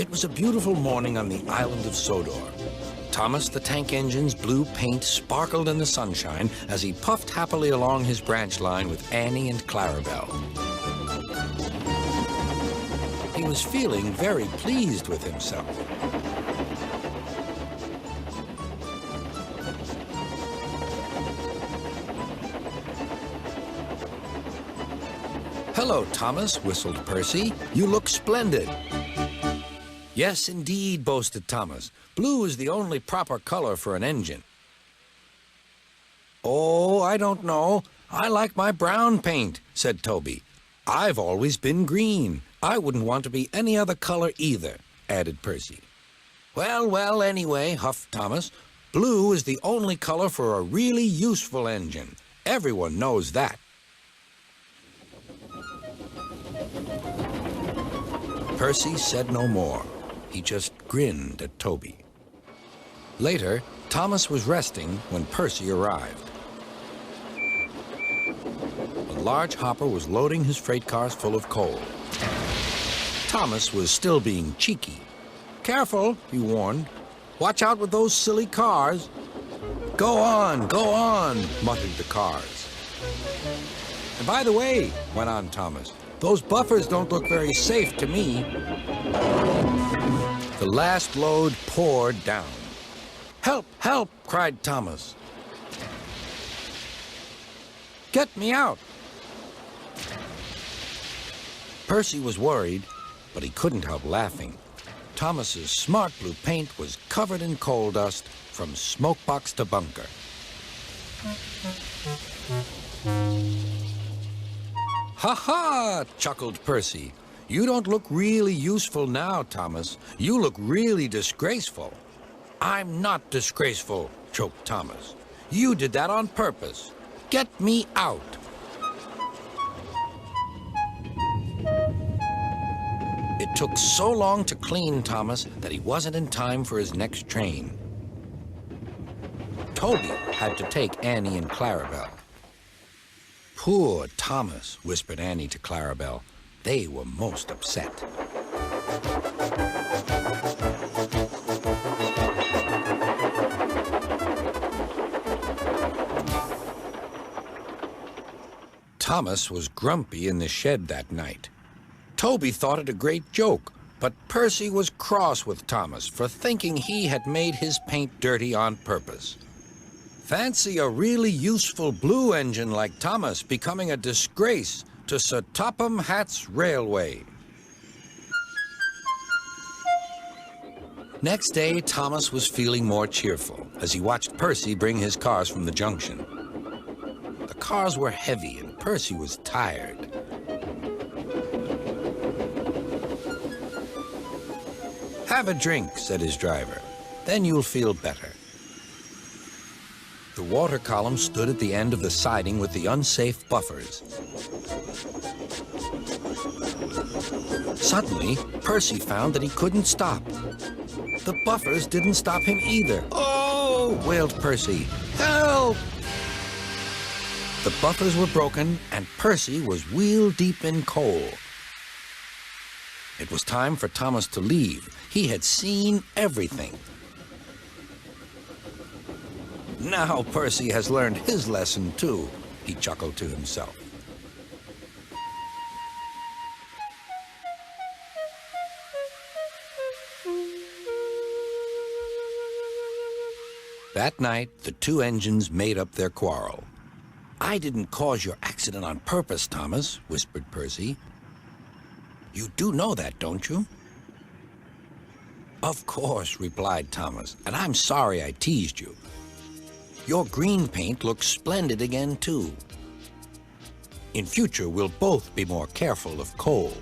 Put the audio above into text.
It was a beautiful morning on the island of Sodor. Thomas the tank engine's blue paint sparkled in the sunshine as he puffed happily along his branch line with Annie and Clarabelle. He was feeling very pleased with himself. "Hello, Thomas," whistled Percy. "You look splendid." "Yes, indeed," boasted Thomas. "Blue is the only proper color for an engine." "Oh, I don't know. I like my brown paint," said Toby. "I've always been green. I wouldn't want to be any other color either," added Percy. "Well, well, anyway," huffed Thomas, "blue is the only color for a really useful engine. Everyone knows that." Percy said no more. He just grinned at Toby. Later, Thomas was resting when Percy arrived. A large hopper was loading his freight cars full of coal. Thomas was still being cheeky. "Careful," he warned. "Watch out with those silly cars." Go on," muttered the cars. "And by the way," went on Thomas, "those buffers don't look very safe to me." The last load poured down. "Help, help," cried Thomas. "Get me out." Percy was worried, but he couldn't help laughing. Thomas's smart blue paint was covered in coal dust from smokebox to bunker. "Ha ha!" chuckled Percy. "You don't look really useful now, Thomas. You look really disgraceful." "I'm not disgraceful," choked Thomas. "You did that on purpose. Get me out." It took so long to clean Thomas that he wasn't in time for his next train. Toby had to take Annie and Clarabelle. "Poor Thomas," whispered Annie to Clarabelle. They were most upset. Thomas was grumpy in the shed that night. Toby thought it a great joke, but Percy was cross with Thomas for thinking he had made his paint dirty on purpose. Fancy a really useful blue engine like Thomas becoming a disgrace to Sir Topham Hatt's railway. Next day, Thomas was feeling more cheerful as he watched Percy bring his cars from the junction. The cars were heavy and Percy was tired. "Have a drink," said his driver. "Then you'll feel better." The water column stood at the end of the siding with the unsafe buffers. Suddenly, Percy found that he couldn't stop. The buffers didn't stop him either. "Oh!" wailed Percy. "Help!" The buffers were broken, and Percy was wheel-deep in coal. It was time for Thomas to leave. He had seen everything. "Now Percy has learned his lesson, too," he chuckled to himself. That night, the two engines made up their quarrel. "I didn't cause your accident on purpose, Thomas," whispered Percy. "You do know that, don't you?" "Of course," replied Thomas, "and I'm sorry I teased you. Your green paint looks splendid again, too. In future, we'll both be more careful of coal."